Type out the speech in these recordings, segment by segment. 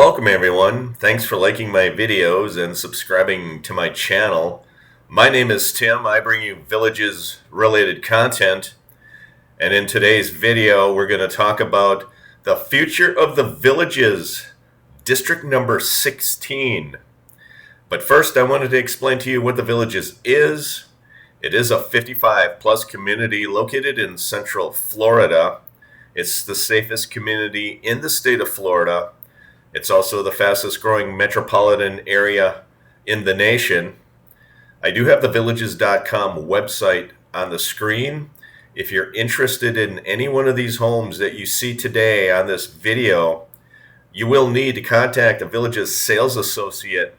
Welcome everyone. Thanks for liking my videos and subscribing to my channel. My name is Tim. I bring you villages related content. And in today's video, we're going to talk about the future of the villages, district number 16. But first, I wanted to explain to you what the villages is. It is a 55 plus community located in Central Florida. It's the safest community in the state of Florida. It's also the fastest growing metropolitan area in the nation. I do have the villages.com website on the screen. If you're interested in any one of these homes that you see today on this video, you will need to contact the Villages sales associate,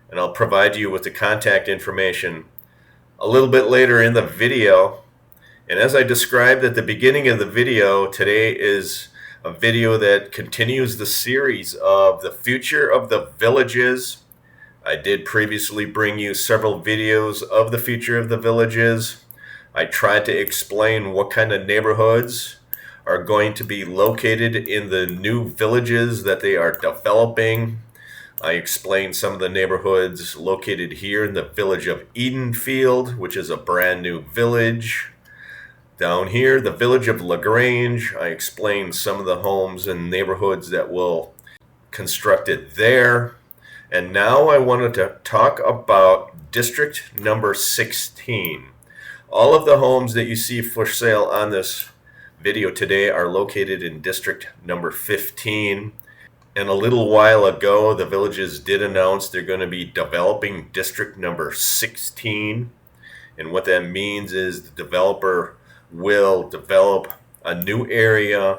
and I'll provide you with the contact information a little bit later in the video. And as I described at the beginning of the video, today is a video that continues the series of the future of the villages. I did previously bring you several videos of the future of the villages. I tried to explain what kind of neighborhoods are going to be located in the new villages that they are developing. I explained some of the neighborhoods located here in the village of Field, which is a brand new village. Down here, the village of LaGrange, I explained some of the homes and neighborhoods that will constructed there. And now I wanted to talk about district number 16. All of the homes that you see for sale on this video today are located in district number 15. And a little while ago, the villages did announce they're going to be developing district number 16. And what that means is the developer will develop a new area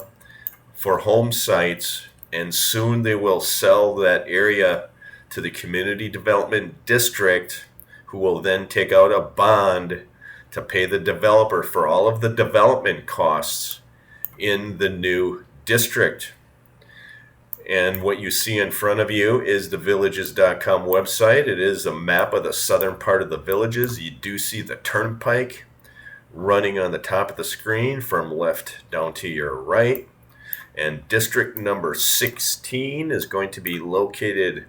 for home sites, and soon they will sell that area to the community development district, who will then take out a bond to pay the developer for all of the development costs in the new district. And what you see in front of you is the villages.com website. It is a map of the southern part of the villages. You do see the turnpike running on the top of the screen from left down to your right. And district number 16 is going to be located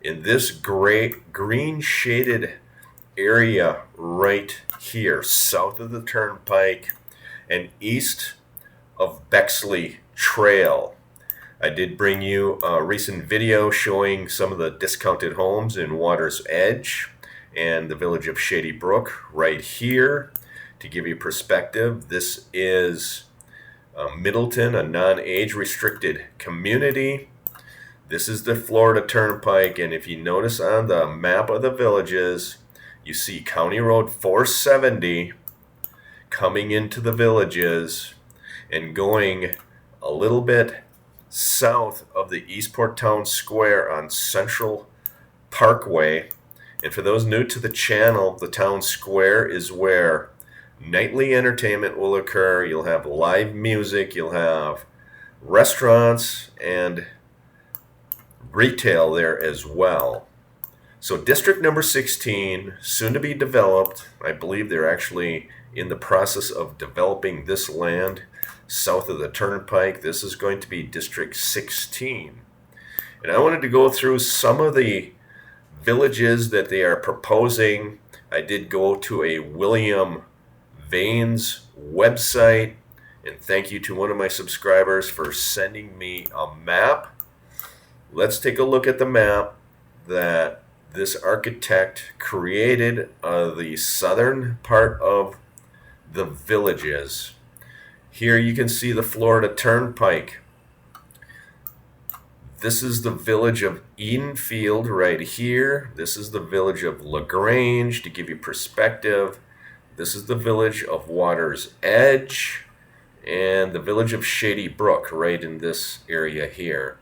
in this green shaded area right here, south of the turnpike and east of Bexley Trail. I did bring you a recent video showing some of the discounted homes in Water's Edge and the village of Shady Brook right here. To give you perspective, this is Middleton, a non-age restricted community. This is the Florida Turnpike, and if you notice on the map of the villages, you see County Road 470 coming into the villages and going a little bit south of the Eastport Town Square on Central Parkway. And for those new to the channel, the town square is where nightly entertainment will occur. You'll have live music, you'll have restaurants and retail there as well. So district number 16, soon to be developed. I believe they're actually in the process of developing this land south of the turnpike. This is going to be district 16. And I wanted to go through some of the villages that they are proposing. I did go to a William Vane's website, and thank you to one of my subscribers for sending me a map. Let's take a look at the map that this architect created of the southern part of the villages. Here you can see the Florida Turnpike. This is the village of Field right here. This is the village of LaGrange, to give you perspective. This is the village of Water's Edge and the village of Shady Brook right in this area here.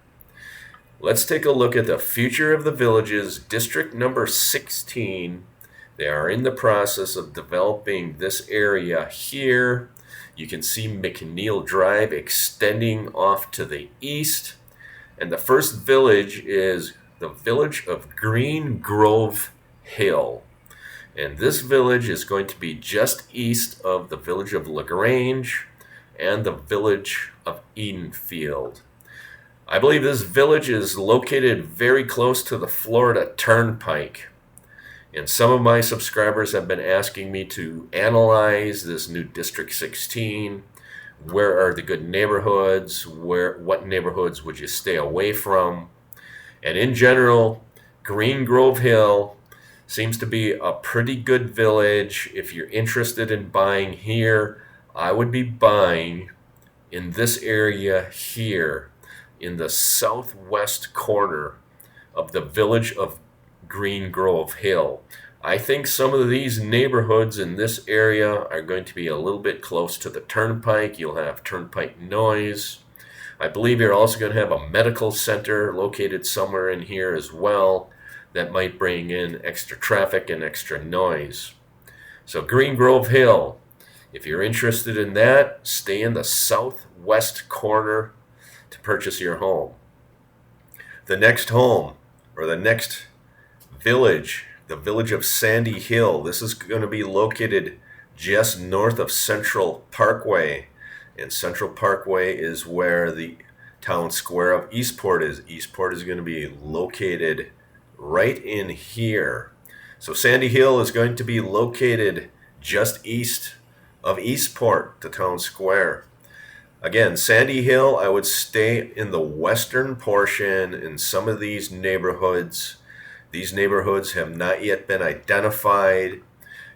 Let's take a look at the future of the villages, district number 16. They are in the process of developing this area here. You can see McNeil Drive extending off to the east. And the first village is the village of Green Grove Hill. And this village is going to be just east of the village of LaGrange and the village of Field. I believe this village is located very close to the Florida Turnpike. And some of my subscribers have been asking me to analyze this new District 16. Where are the good neighborhoods? What neighborhoods would you stay away from? And in general, Green Grove Hill seems to be a pretty good village. If you're interested in buying here, I would be buying in this area here in the southwest corner of the village of Green Grove Hill. I think some of these neighborhoods in this area are going to be a little bit close to the turnpike. You'll have turnpike noise. I believe you're also going to have a medical center located somewhere in here as well that might bring in extra traffic and extra noise. So Green Grove Hill, if you're interested in that, stay in the southwest corner to purchase your home. The next home, or the next village, the village of Sandy Hill. This is going to be located just north of Central Parkway. And Central Parkway is where the town square of Eastport is. Eastport is going to be located right in here. So Sandy Hill is going to be located just east of Eastport, the town square. Again, Sandy Hill, I would stay in the western portion in some of these neighborhoods. These neighborhoods have not yet been identified.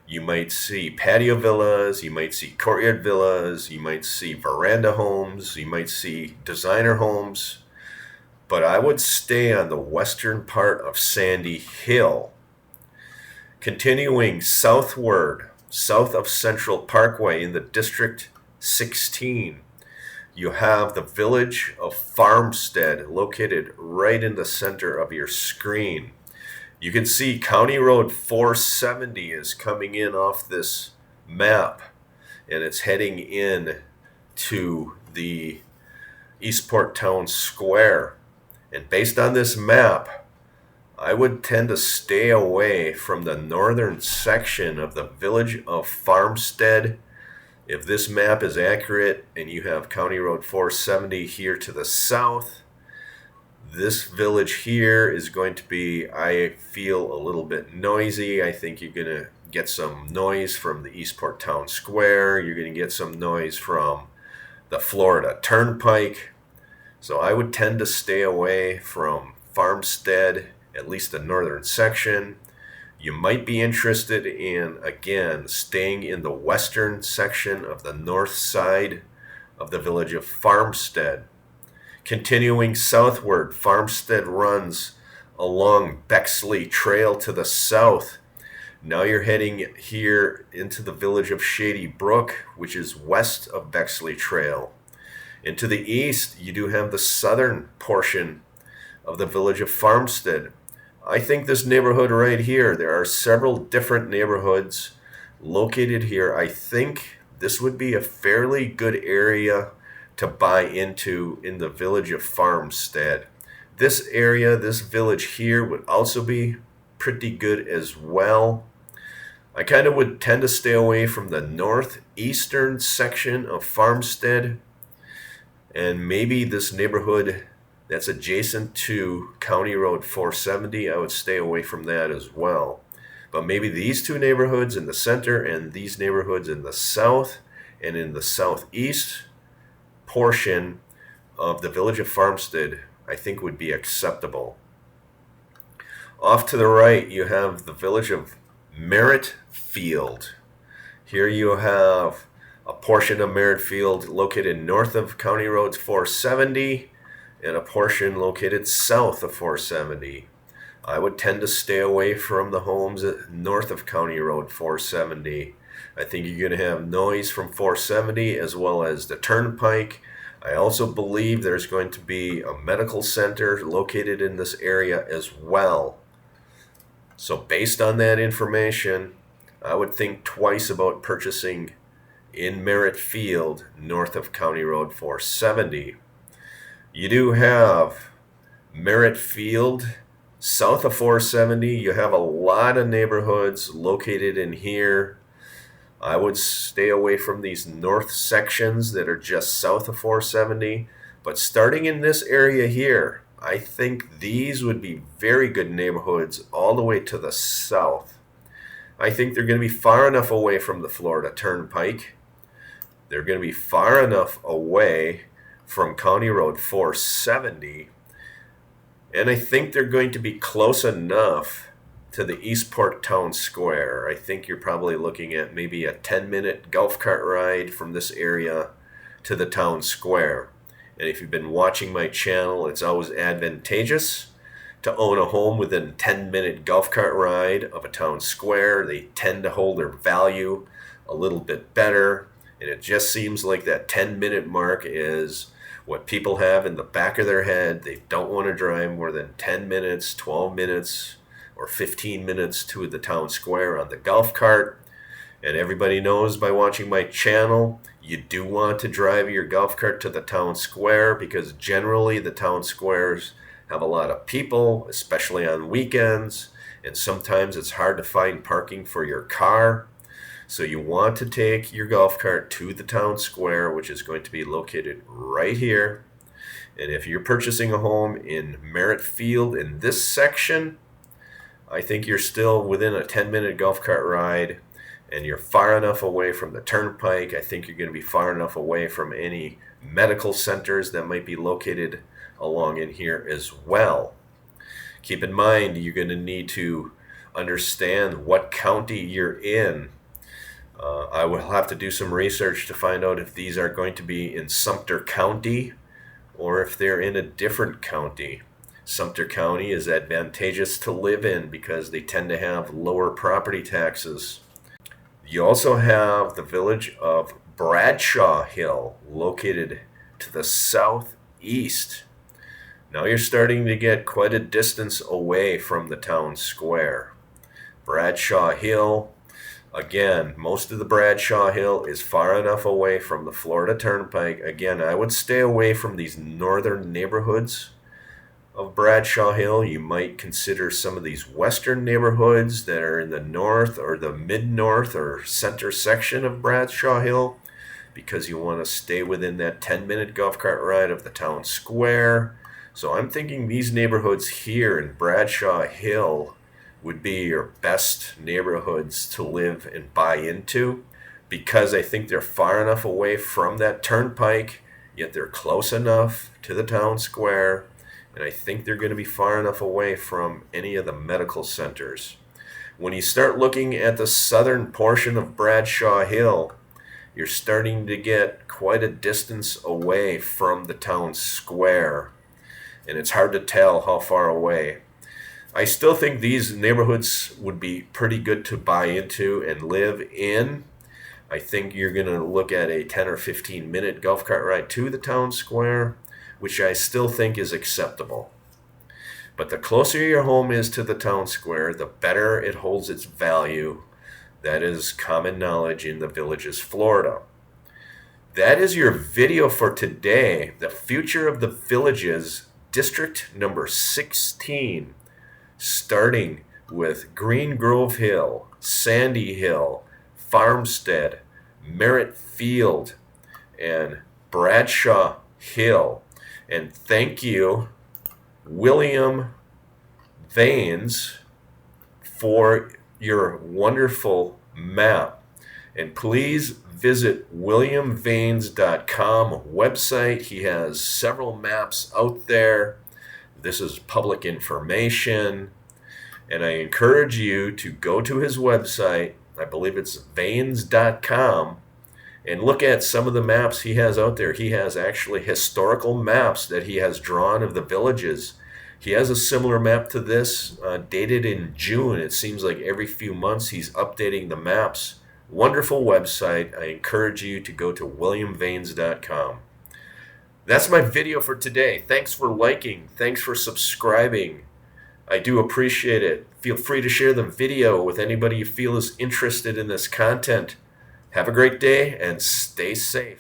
You might see patio villas, you might see courtyard villas, you might see veranda homes, you might see designer homes. But I would stay on the western part of Sandy Hill. Continuing southward, south of Central Parkway in the District 16, you have the village of Farmstead located right in the center of your screen. You can see County Road 470 is coming in off this map, and it's heading in to the Eastport Town Square. And based on this map, I would tend to stay away from the northern section of the village of Farmstead. If this map is accurate and you have County Road 470 here to the south, this village here is going to be, I feel, a little bit noisy. I think you're going to get some noise from the Eastport Town Square. You're going to get some noise from the Florida Turnpike. So I would tend to stay away from Farmstead, at least the northern section. You might be interested in, again, staying in the western section of the north side of the village of Farmstead. Continuing southward, Farmstead runs along Bexley Trail to the south. Now you're heading here into the village of Shady Brook, which is west of Bexley Trail. And to the east, you do have the southern portion of the village of Farmstead. I think this neighborhood right here, there are several different neighborhoods located here. I think this would be a fairly good area to buy into in the village of Farmstead. This area, this village here would also be pretty good as well. I kind of would tend to stay away from the northeastern section of Farmstead, and maybe this neighborhood that's adjacent to County Road 470, I would stay away from that as well. But maybe these two neighborhoods in the center and these neighborhoods in the south and in the southeast portion of the village of Farmstead, I think would be acceptable. Off to the right, you have the village of Merritt Field. Here you have a portion of Merritt Field located north of County Road 470 and a portion located south of 470. I would tend to stay away from the homes north of County Road 470. I think you're going to have noise from 470 as well as the turnpike. I also believe there's going to be a medical center located in this area as well. So based on that information, I would think twice about purchasing in Merritt Field north of County Road 470. You do have Merritt Field south of 470. You have a lot of neighborhoods located in here. I would stay away from these north sections that are just south of 470. But starting in this area here, I think these would be very good neighborhoods all the way to the south. I think they're going to be far enough away from the Florida Turnpike. They're going to be far enough away from County Road 470. And I think they're going to be close enough to the Eastport Town Square. I think you're probably looking at maybe a 10-minute golf cart ride from this area to the town square. And if you've been watching my channel, it's always advantageous to own a home within a 10-minute golf cart ride of a town square. They tend to hold their value a little bit better, and it just seems like that 10-minute mark is what people have in the back of their head. They don't want to drive more than 10 minutes, 12 minutes, or 15 minutes to the town square on the golf cart. And everybody knows by watching my channel, you do want to drive your golf cart to the town square, because generally the town squares have a lot of people, especially on weekends, and sometimes it's hard to find parking for your car. So you want to take your golf cart to the town square, which is going to be located right here. And if you're purchasing a home in Merritt Field in this section, I think you're still within a 10-minute golf cart ride, and you're far enough away from the turnpike. I think you're going to be far enough away from any medical centers that might be located along in here as well. Keep in mind, you're going to need to understand what county you're in. I will have to do some research to find out if these are going to be in Sumter County or if they're in a different county. Sumter County is advantageous to live in because they tend to have lower property taxes. You also have the village of Bradshaw Hill, located to the southeast. Now you're starting to get quite a distance away from the town square. Bradshaw Hill, again, most of the Bradshaw Hill is far enough away from the Florida Turnpike. Again, I would stay away from these northern neighborhoods of Bradshaw Hill. You might consider some of these western neighborhoods that are in the north or the mid-north or center section of Bradshaw Hill, because you want to stay within that 10-minute golf cart ride of the town square. So I'm thinking these neighborhoods here in Bradshaw Hill would be your best neighborhoods to live and buy into, because I think they're far enough away from that turnpike, yet they're close enough to the town square, and I think they're going to be far enough away from any of the medical centers. When you start looking at the southern portion of Bradshaw Hill, you're starting to get quite a distance away from the town square, and it's hard to tell how far away. I still think these neighborhoods would be pretty good to buy into and live in. I think you're going to look at a 10 or 15 minute golf cart ride to the town square, which I still think is acceptable. But the closer your home is to the town square, the better it holds its value. That is common knowledge in the Villages, Florida. That is your video for today. The future of the Villages, District number 16, starting with Green Grove Hill, Sandy Hill, Farmstead, Merritt Field, and Bradshaw Hill. And thank you, William Vanes, for your wonderful map. And please visit williamvanes.com website. He has several maps out there. This is public information. And I encourage you to go to his website. I believe it's vanes.com. And look at some of the maps he has out there. He has actually historical maps that he has drawn of the villages. He has a similar map to this, dated in June. It seems like every few months he's updating the maps. Wonderful website. I encourage you to go to williamvanes.com. That's my video for today. Thanks for liking. Thanks for subscribing. I do appreciate it. Feel free to share the video with anybody you feel is interested in this content. Have a great day and stay safe.